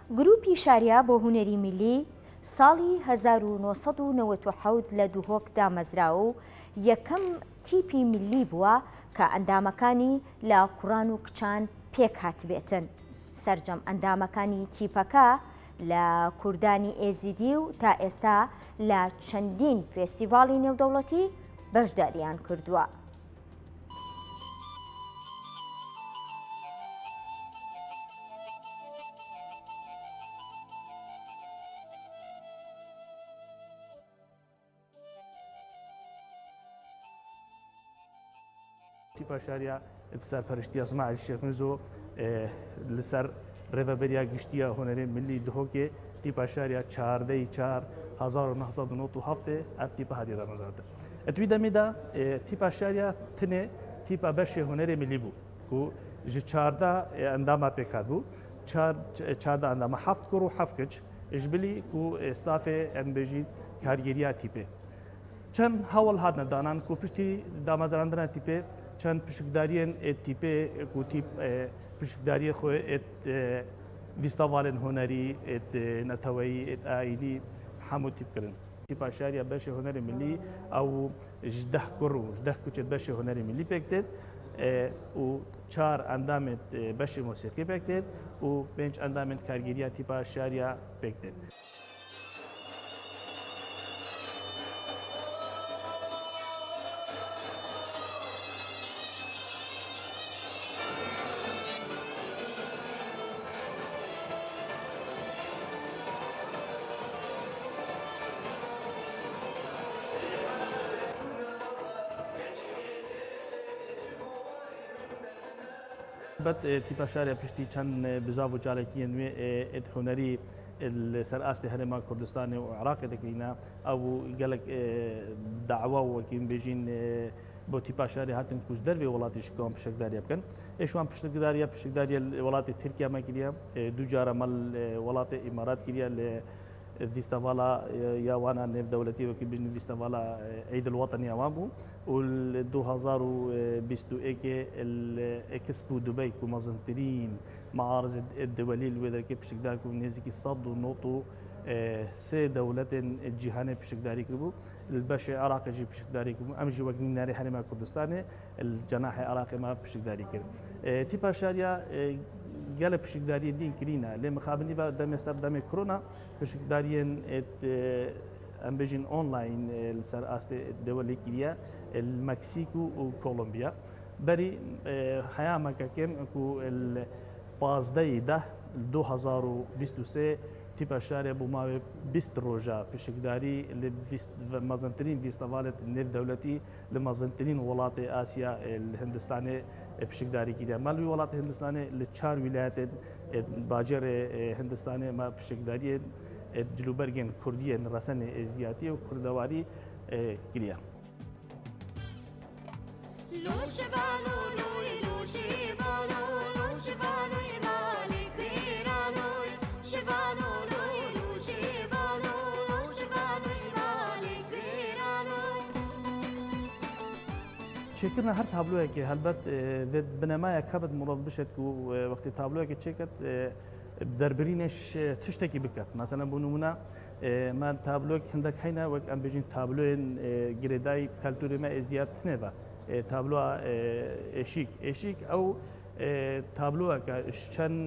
گروپی شاریا بۆ هونەری میلی ساڵی 1990 لە دووهۆک دامەزراوە و یەکەم تیپی میلی بووە کە ئەندامەکانی لە کوڕان و کچان پێک هاتبێتن. سەرجەم ئەندامەکانی تیپەکە لە کوردانی ئێزیدی و تا ئێستا لە چەندین فێستیڤاڵی نێودەوڵەتی بەشداریان کردووە. تیپا شاریا سەرپەرشتیە سماعیل شێخ میرزۆ لەسەر ڕێڤەبەریا گشتیە هونەرێ ملی دهۆکێ تیپا شاریا 14/1997 ئەف تیپە هەدیە دامەزراوەتە. ئەتوی دەمێدا تیپا شاریا تنێ تیپا بەشێ هونەرێ ملی بوو و ji 14 ئەنداما پێکات بوو 14 ئەندامە 7 کوڕ و 7 کچ ji bilî ku stafê em bêjî kargeriya tîpê. Çend hewal hatine danan ku piştî damezrandina tîpê çend pişikdariyên tîpê ku tîp pişikdariyê xwe vîstavalên hunerî neteweyî ayînî hemû tîp kirin. Tîpa şariya beşê hunerê millî ew ji 10 kur û ji 10 kuçê beşê hunerê millî pêk têt û 4 endamên beşê musîqî pêk têt û 5 endamên kargeriya tîpa şariya pêk têt. بەت تیپا شاریا پشتی چەند بزاو و جارێکی نوێ هونەری سەر ئاستی هەرێما کوردستانی و عێراقی دەکەینە ئەو گەلک داوا وەکیم بێژین بۆ تیپا شاریا هاتن کوچ دەروێ وڵاتیش کۆم پشکداریە بکەن ئێشوان پشکداریە وڵاتی تورکیا مەکریە دوو جارە مەل وڵاتی ئیمارات کریە لە فیستەڤاڵا یاوانە نێودەوڵەتی وەکی بژنی فیستەڤاڵا عید الوطنی ئەوان بوو و 2021 ئەکسپو دوبەی و مەزنترین معارض الدولي الوێدەکەی پشکدار و نێزیکی 193 دەوڵەتên جیهانê پشکداری کردبوو بەشی عێراقیژی پشکداری کردبوو ئەمژی وەک نیناری هەرێما کوردستانê جەناحی عێراقی ما پشکداری کرد. تیپا شاریا gelek pişikdariyê din kirîne lê mixabinî ve demê ser demê korona pişikdariyên em bêjin online li ser astê dewelê kiriye li Meksîk û Kolombiya. Berî heya mekekêm ku li 15 2023 tîpa şarê bû mavê 20 roja pişikdarî li mezintirîn vîstevalê nêvdewletî li mezintirîn welatê Asya li Hindistanê pişikdarî kiriye. Mal wî welatê Hindistanê li 4 wîlayetên bacerê Hindistanê me pişikdariyên cilûbergên Kurdiyên Resenê êzdiyatî û kurdewarî kiriye. چێکردنا هەر تابلۆیەکی هەلبەت بنەمایە کەبت مرۆڤ بشێت و وەختی تابلۆیەکی چێکرد دەربرینش تشتێکی بکات مەسەلەن بۆ نمونە من تابلۆک هەندێک هەینە وەک ئەم بێژین تابلۆیان گرێدای کەلتوری me êzdiyat tinêve tabloa êşîk ew tabloeka çend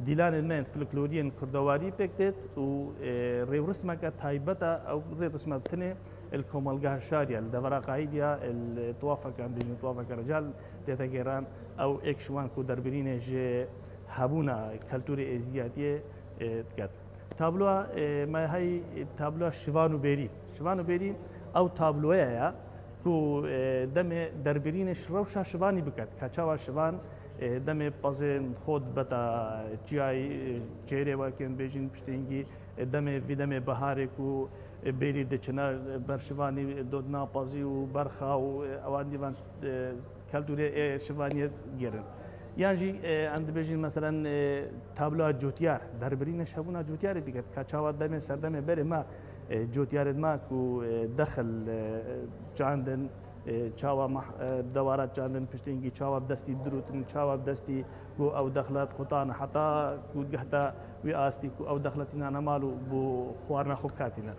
dîlanên me folkloriyên kurdewarî pêk têt û rêwrismeke taybet e ew rêwrisme tinê el komelgeha şariya li devera qaîdiya el tuwafeka bêjin tuwafeka recal tête gêran ew êk ji wan ku derbirînê ji hebûna keltûrê êzdiyatiyê diket. Tabloa me hey tabloa şivan û bêrî. Şivan û bêrî ew tabloya ye ku demê derbirînê rewşa şivanî biket. Ka çawa şivan demê pezên xwe dibeta çiyayê çêrê wekên bêjin piştîngî demê vî demê biharê ku bêrî diçine ber şivanî dodna pezî û berxa û ewan dîvan keltûrê şivaniyê gerin. Yan jî em dibêjin meselen tabloa cotiyar derbirînê hebûna cotiyarê diket. Ka çawa demê ser demê berê me cotiyarê me ku dexil candin چاوە دەوارات جاندن پشتینگی چاوە دەستی دروتن چاوە دەستی و ئەو دەخلات قوتانە حتا گوتگەهتا وی ئاستی و ئەو دەخلەتی نانەماڵ و بۆ خواردنە خوب کاتینە